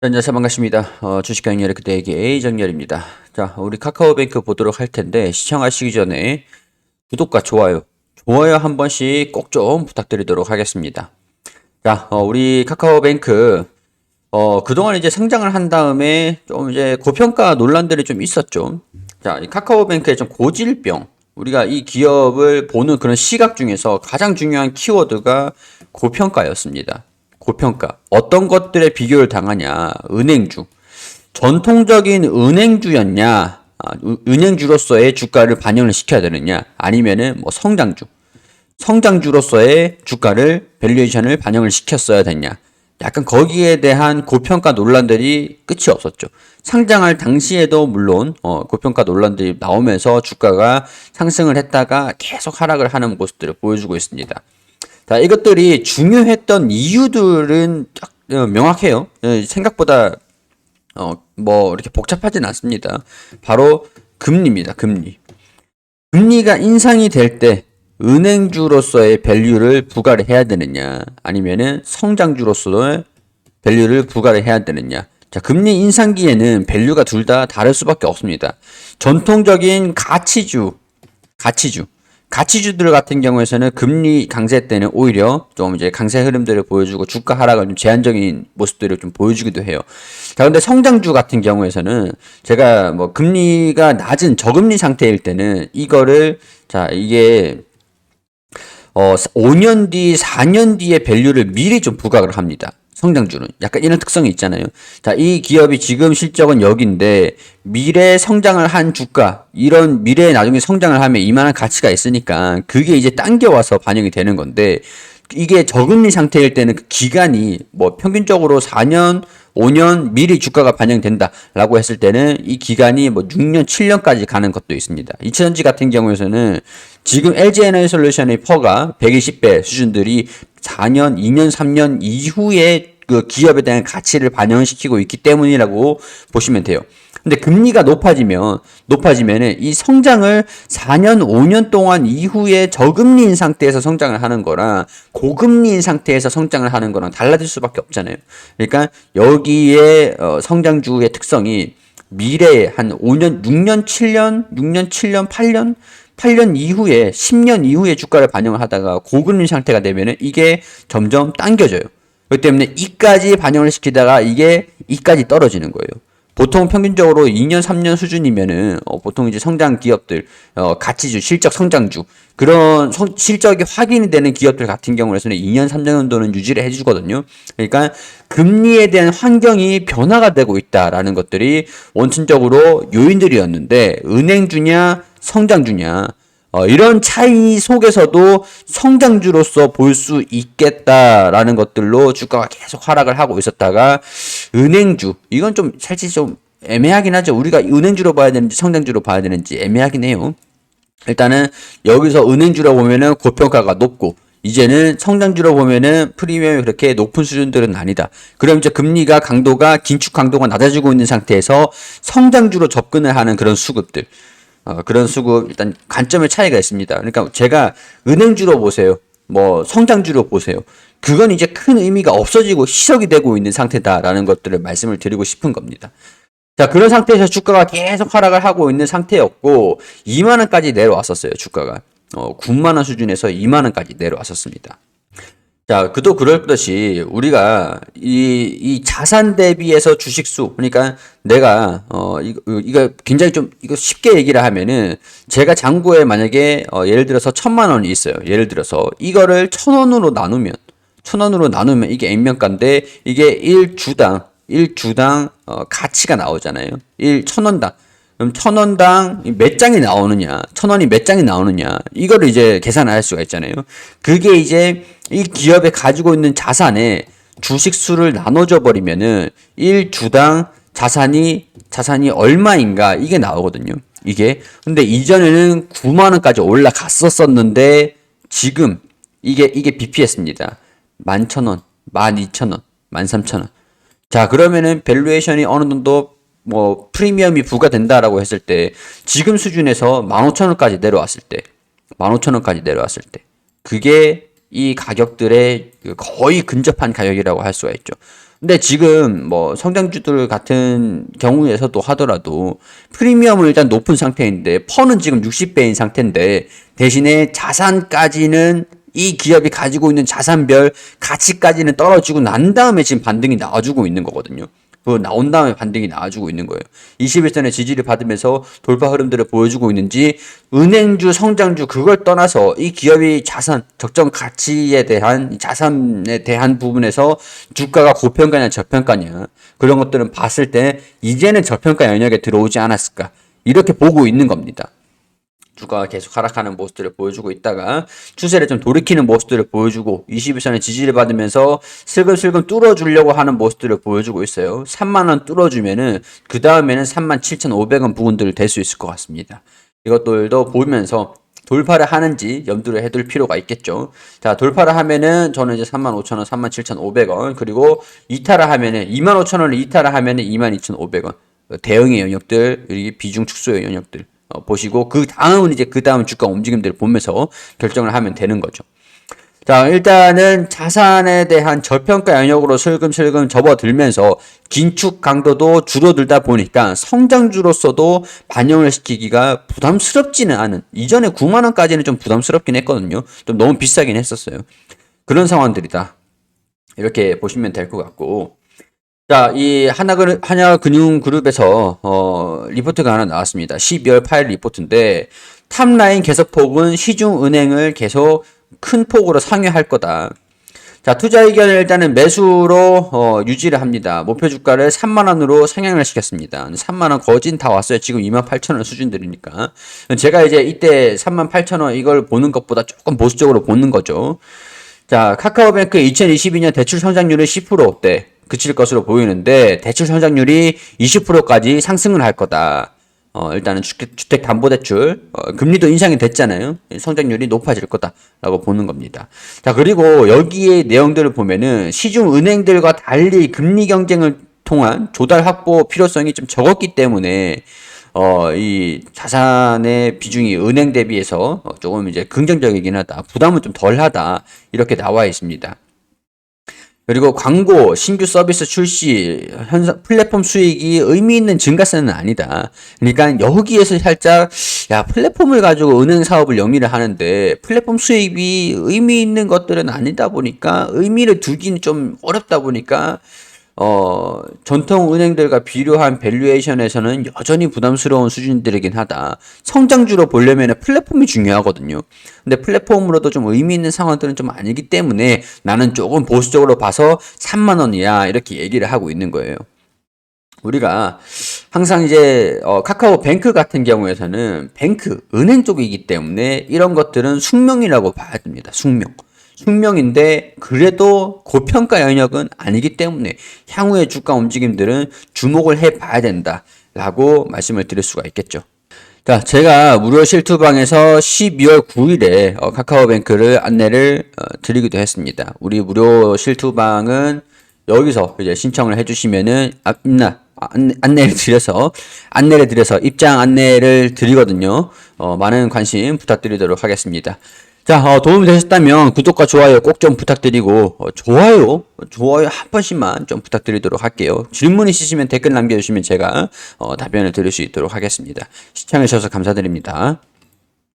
안녕하세요. 반갑습니다. 주식 강연의 그대에게 A정렬입니다. 자, 우리 카카오뱅크 보도록 할 텐데 시청하시기 전에 구독과 좋아요 한 번씩 꼭 좀 부탁드리도록 하겠습니다. 자, 우리 카카오뱅크 그동안 이제 성장을 한 다음에 좀 이제 고평가 논란들이 좀 있었죠. 자, 이 카카오뱅크의 좀 고질병, 우리가 이 기업을 보는 그런 시각 중에서 가장 중요한 키워드가 고평가였습니다. 고평가. 어떤 것들에 비교를 당하냐? 은행주. 전통적인 은행주였냐? 은행주로서의 주가를 반영을 시켜야 되느냐? 아니면은 뭐 성장주. 성장주로서의 주가를 밸류에이션을 반영을 시켰어야 됐냐? 약간 거기에 대한 고평가 논란들이 끝이 없었죠. 상장할 당시에도 물론 고평가 논란들이 나오면서 주가가 상승을 했다가 계속 하락을 하는 모습들을 보여주고 있습니다. 자, 이것들이 중요했던 이유들은 명확해요. 생각보다 뭐 이렇게 복잡하진 않습니다. 바로 금리입니다. 금리. 금리가 인상이 될 때 은행주로서의 밸류를 부과를 해야 되느냐, 아니면은 성장주로서의 밸류를 부과를 해야 되느냐. 자, 금리 인상기에는 밸류가 둘 다 다를 수밖에 없습니다. 전통적인 가치주들 같은 경우에서는 금리 강세 때는 오히려 좀 이제 강세 흐름들을 보여주고 주가 하락을 좀 제한적인 모습들을 좀 보여주기도 해요. 자, 근데 성장주 같은 경우에서는 제가 뭐 금리가 낮은 저금리 상태일 때는 이거를, 자, 이게 5년 뒤, 4년 뒤에 밸류를 미리 좀 부각을 합니다. 성장주는 약간 이런 특성이 있잖아요. 자, 이 기업이 지금 실적은 여기인데 미래 성장을 한 주가, 이런 미래에 나중에 성장을 하면 이만한 가치가 있으니까 그게 이제 당겨와서 반영이 되는 건데, 이게 저금리 상태일 때는 그 기간이 뭐 평균적으로 4년, 5년 미리 주가가 반영된다라고 했을 때는 이 기간이 뭐 6년, 7년까지 가는 것도 있습니다. 이천전지 같은 경우에서는 지금 LG에너지솔루션의 퍼가 120배 수준들이 4년, 2년, 3년 이후에 그 기업에 대한 가치를 반영시키고 있기 때문이라고 보시면 돼요. 근데 금리가 높아지면은 이 성장을 4년, 5년 동안 이후에 저금리인 상태에서 성장을 하는 거랑 고금리인 상태에서 성장을 하는 거랑 달라질 수밖에 없잖아요. 그러니까 여기에 성장주의 특성이 미래에 한 5년, 6년, 7년, 8년 이후에 10년 이후에 주가를 반영을 하다가 고금리 상태가 되면은 이게 점점 당겨져요. 그렇기 때문에 이까지 반영을 시키다가 이게 이까지 떨어지는 거예요. 보통 평균적으로 2년, 3년 수준이면은 보통 이제 성장 기업들, 가치주, 실적 성장주, 그런 실적이 확인이 되는 기업들 같은 경우에는 2년, 3년 정도는 유지를 해주거든요. 그러니까 금리에 대한 환경이 변화가 되고 있다라는 것들이 원천적으로 요인들이었는데, 은행주냐 성장주냐, 이런 차이 속에서도 성장주로서 볼 수 있겠다라는 것들로 주가가 계속 하락을 하고 있었다가, 은행주, 이건 좀 사실 좀 애매하긴 하죠. 우리가 은행주로 봐야 되는지 성장주로 봐야 되는지 애매하긴 해요. 일단은 여기서 은행주로 보면은 고평가가 높고, 이제는 성장주로 보면은 프리미엄이 그렇게 높은 수준들은 아니다. 그럼 이제 금리가 강도가, 긴축 강도가 낮아지고 있는 상태에서 성장주로 접근을 하는 그런 수급들, 그런 수급, 일단 관점의 차이가 있습니다. 그러니까 제가 은행주로 보세요, 뭐 성장주로 보세요, 그건 이제 큰 의미가 없어지고 희석이 되고 있는 상태다라는 것들을 말씀을 드리고 싶은 겁니다. 자, 그런 상태에서 주가가 계속 하락을 하고 있는 상태였고, 2만원까지 내려왔었어요. 주가가 9만원 수준에서 2만원까지 내려왔었습니다. 자, 그도 그렇듯이 우리가 이 자산 대비해서 주식수, 그러니까 내가 이거 굉장히 좀 이거 쉽게 얘기를 하면은, 제가 장부에 만약에 예를 들어서 1,000만 원이 있어요. 예를 들어서 이거를 1,000원으로 나누면 이게 액면가인데, 이게 1주당 가치가 나오잖아요. 1,000원당. 그럼 1,000원당 몇 장이 나오느냐, 1,000원이 몇 장이 나오느냐, 이거를 이제 계산을 할 수가 있잖아요. 그게 이제 이 기업에 가지고 있는 자산의 주식수를 나눠줘 버리면은 1주당 자산이 얼마인가 이게 나오거든요. 이게 근데 이전에는 9만 원까지 올라갔었었는데, 지금 이게 BPS입니다. 11,000원, 12,000원, 13,000원. 자, 그러면은 밸류에이션이 어느 정도 뭐 프리미엄이 부과된다라고 했을 때, 지금 수준에서 15,000원까지 내려왔을 때, 15,000원까지 내려왔을 때, 그게 이 가격들의 거의 근접한 가격이라고 할 수가 있죠. 근데 지금 뭐 성장주들 같은 경우에서도 하더라도 프리미엄은 일단 높은 상태인데 펀은 지금 60배인 상태인데 대신에 자산까지는 이 기업이 가지고 있는 자산별 가치까지는 떨어지고 난 다음에 지금 반등이 나와주고 있는 거거든요. 그 나온 다음에 반등이 나와주고 있는 거예요. 21선의 지지를 받으면서 돌파 흐름들을 보여주고 있는지 은행주, 성장주 그걸 떠나서 이 기업이 자산, 적정 가치에 대한 자산에 대한 부분에서 주가가 고평가냐 저평가냐 그런 것들은 봤을 때 이제는 저평가 영역에 들어오지 않았을까 이렇게 보고 있는 겁니다. 주가가 계속 하락하는 모습들을 보여주고 있다가 추세를 좀 돌이키는 모습들을 보여주고 21선의 지지를 받으면서 슬금슬금 뚫어주려고 하는 모습들을 보여주고 있어요. 3만원 뚫어주면은 그 다음에는 37,500원 부분들 될 수 있을 것 같습니다. 이것들도 보면서 돌파를 하는지 염두를 해둘 필요가 있겠죠. 자, 돌파를 하면은 저는 이제 35,000원, 37,500원 그리고 이탈을 하면은 25,000원을 이탈을 하면은 22,500원 대응의 영역들, 여기 비중 축소의 영역들 보시고 그 다음은 이제 그 다음 주가 움직임들을 보면서 결정을 하면 되는 거죠. 자, 일단은 자산에 대한 저평가 영역으로 슬금슬금 접어들면서 긴축 강도도 줄어들다 보니까 성장주로서도 반영을 시키기가 부담스럽지는 않은, 이전에 9만 원까지는 좀 부담스럽긴 했거든요. 좀 너무 비싸긴 했었어요. 그런 상황들이다. 이렇게 보시면 될 것 같고, 자, 이 하나금융그룹에서 리포트가 하나 나왔습니다. 12월 8일 리포트인데 탑라인 개선폭은 시중은행을 계속 큰 폭으로 상회할 거다. 자, 투자 의견을 일단은 매수로 유지를 합니다. 목표 주가를 3만 원으로 상향을 시켰습니다. 3만 원 거진 다 왔어요. 지금 28,000원 수준들이니까. 제가 이제 이때 38,000원 이걸 보는 것보다 조금 보수적으로 보는 거죠. 자, 카카오뱅크 2022년 대출 성장률은 10%대 그칠 것으로 보이는데 대출 성장률이 20%까지 상승을 할 거다. 일단은 주택담보대출 금리도 인상이 됐잖아요. 성장률이 높아질 거다라고 보는 겁니다. 자, 그리고 여기에 내용들을 보면은 시중 은행들과 달리 금리 경쟁을 통한 조달 확보 필요성이 좀 적었기 때문에 이 자산의 비중이 은행 대비해서 조금 이제 긍정적이긴 하다. 부담은 좀 덜하다. 이렇게 나와 있습니다. 그리고 광고, 신규 서비스 출시, 플랫폼 수익이 의미 있는 증가세는 아니다. 그러니까 여기에서 살짝, 야, 플랫폼을 가지고 은행 사업을 영위를 하는데, 플랫폼 수익이 의미 있는 것들은 아니다 보니까, 의미를 두기는 좀 어렵다 보니까, 전통 은행들과 비교한 밸류에이션에서는 여전히 부담스러운 수준들이긴 하다. 성장주로 보려면 플랫폼이 중요하거든요. 근데 플랫폼으로도 좀 의미 있는 상황들은 좀 아니기 때문에 나는 조금 보수적으로 봐서 3만 원이야. 이렇게 얘기를 하고 있는 거예요. 우리가 항상 이제 카카오뱅크 같은 경우에서는 뱅크, 은행 쪽이기 때문에 이런 것들은 숙명이라고 봐야 됩니다. 숙명. 숙명인데 그래도 고평가 영역은 아니기 때문에 향후의 주가 움직임들은 주목을 해봐야 된다라고 말씀을 드릴 수가 있겠죠. 자, 제가 무료 실투방에서 12월 9일에 카카오뱅크를 안내를 드리기도 했습니다. 우리 무료 실투방은 여기서 이제 신청을 해주시면은 안내를 드려서 입장 안내를 드리거든요. 많은 관심 부탁드리도록 하겠습니다. 자, 도움이 되셨다면 구독과 좋아요 꼭 좀 부탁드리고, 좋아요 한 번씩만 좀 부탁드리도록 할게요. 질문 있으시면 댓글 남겨주시면 제가 답변을 드릴 수 있도록 하겠습니다. 시청해주셔서 감사드립니다.